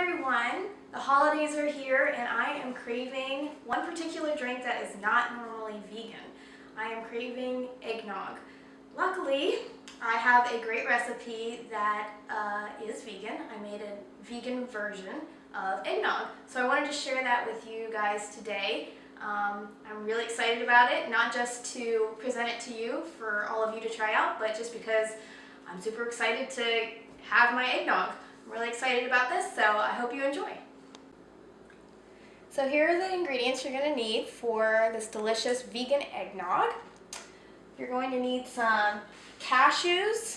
everyone! The holidays are here and I am craving one particular drink that is not normally vegan. I am craving eggnog. Luckily, I have a great recipe that is vegan. I made a vegan version of eggnog. So I wanted to share that with you guys today. I'm really excited about it, not just to present it to you for all of you to try out, but just because I'm super excited to have my eggnog. I'm really excited about this, so I hope you enjoy. So here are the ingredients you're going to need for this delicious vegan eggnog. You're going to need some cashews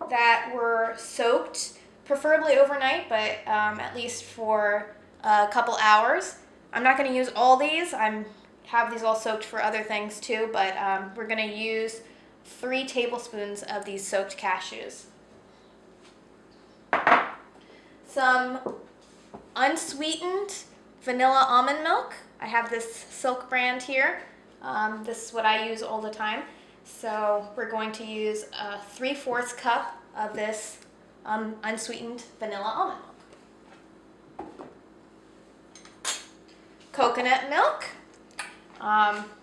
that were soaked, preferably overnight, but at least for a couple hours. I'm not going to use all these. I have these all soaked for other things too, but we're going to use 3 tablespoons of these soaked cashews. Some unsweetened vanilla almond milk. I have this Silk brand here. This is what I use all the time. So we're going to use a 3/4 cup of this unsweetened vanilla almond milk. Coconut milk.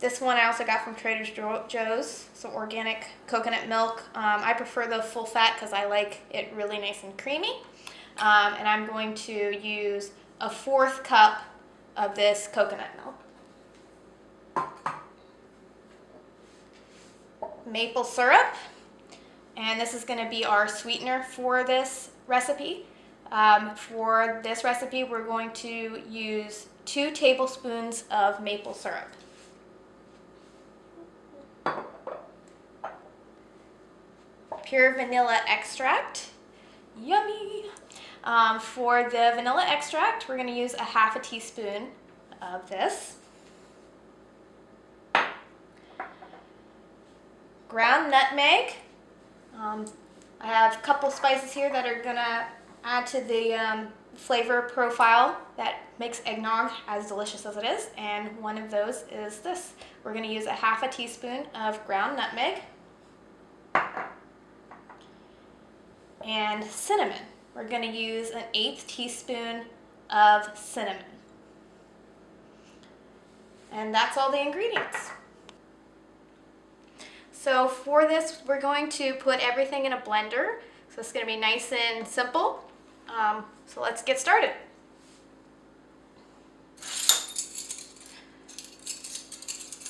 This one I also got from Trader Joe's, some organic coconut milk. I prefer the full fat because I like it really nice and creamy. And I'm going to use a 1/4 cup of this coconut milk. Maple syrup, and this is going to be our sweetener for this recipe. For this recipe, we're going to use 2 tablespoons of maple syrup. Pure vanilla extract. Yummy! For the vanilla extract, we're going to use a 1/2 teaspoon of this. Ground nutmeg. I have a couple spices here that are going to add to the flavor profile that makes eggnog as delicious as it is, and one of those is this. We're going to use a 1/2 teaspoon of ground nutmeg. And cinnamon. We're going to use an 1/8 teaspoon of cinnamon. And that's all the ingredients. So for this, we're going to put everything in a blender. So it's going to be nice and simple. So let's get started.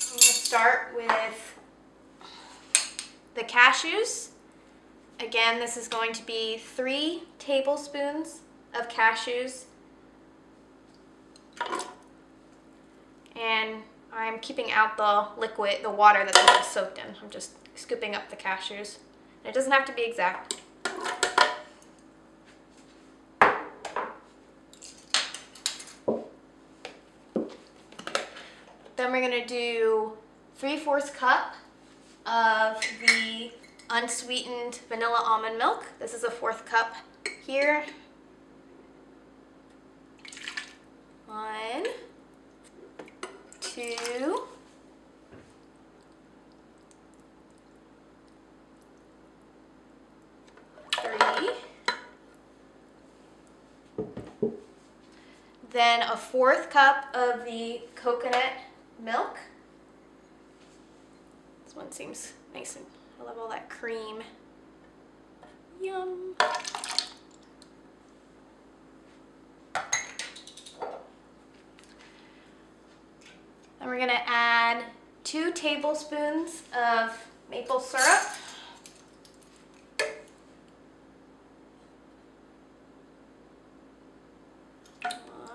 I'm going to start with the cashews. Again, this is going to be 3 tablespoons of cashews. And I'm keeping out the liquid, the water that this is soaked in. I'm just scooping up the cashews. And it doesn't have to be exact. Then we're going to do 3/4 cup of the unsweetened vanilla almond milk. This is a 1/4 cup here. 1, 2, 3. Then a 1/4 cup of the coconut milk. This one seems nice and I love all that cream. Yum. And we're going to add 2 tablespoons of maple syrup.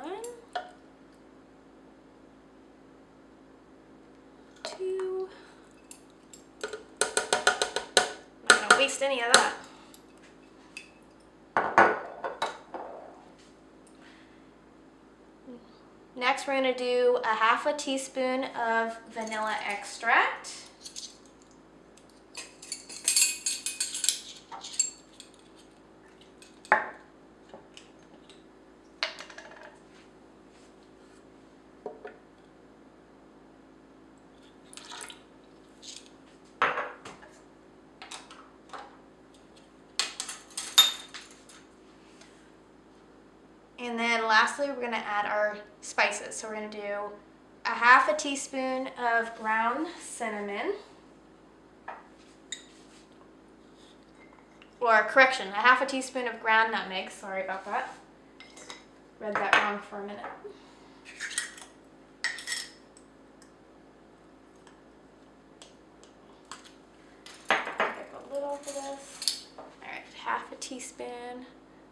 One, 2. Waste any of that. Next, we're going to do a 1/2 teaspoon of vanilla extract. And then lastly, we're gonna add our spices. So we're gonna do a half a teaspoon of ground cinnamon, or correction, a half a teaspoon of ground nutmeg. Sorry about that. Read that wrong for a minute. Get a little for this. All right, half a teaspoon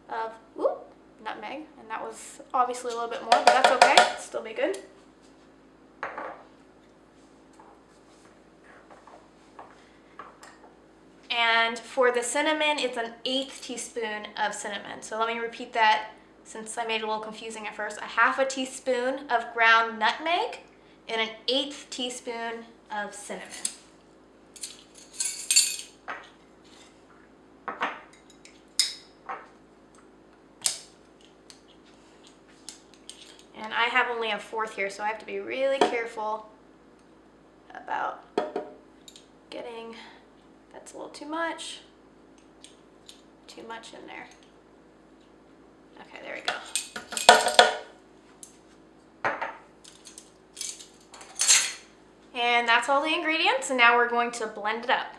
of nutmeg, and that was obviously a little bit more, but that's okay. It'll still be good. And for the cinnamon, it's an 1/8 teaspoon of cinnamon. So let me repeat that since I made it a little confusing at first. A half a teaspoon of ground nutmeg and an 1/8 teaspoon of cinnamon. And I have only a 1/4 here, so I have to be really careful about getting, that's a little too much in there. Okay, there we go. And that's all the ingredients, and now we're going to blend it up.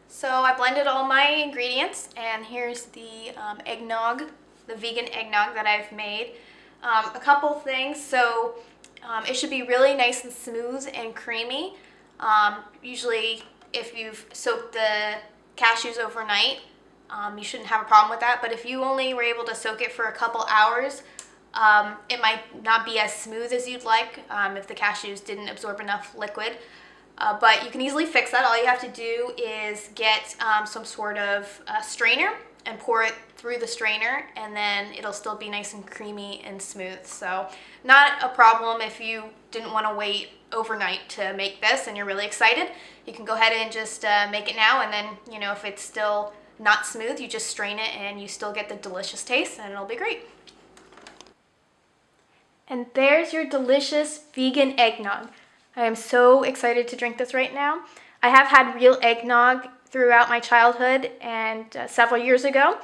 So I blended all my ingredients, and here's the eggnog, the vegan eggnog that I've made. A couple things, so it should be really nice and smooth and creamy. Usually if you've soaked the cashews overnight, you shouldn't have a problem with that, but if you only were able to soak it for a couple hours, it might not be as smooth as you'd like if the cashews didn't absorb enough liquid. But you can easily fix that. All you have to do is get some sort of strainer and pour it through the strainer, and then it'll still be nice and creamy and smooth. So not a problem if you didn't want to wait overnight to make this and you're really excited. You can go ahead and just make it now, and then, you know, if it's still not smooth, you just strain it and you still get the delicious taste, and it'll be great. And there's your delicious vegan eggnog. I am so excited to drink this right now. I have had real eggnog throughout my childhood and several years ago,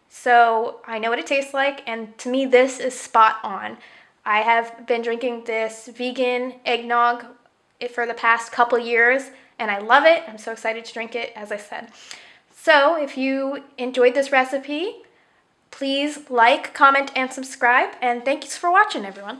so I know what it tastes like, and to me this is spot on. I have been drinking this vegan eggnog for the past couple years, and I love it. I'm so excited to drink it, as I said. So if you enjoyed this recipe, please like, comment, and subscribe, and thanks for watching, everyone.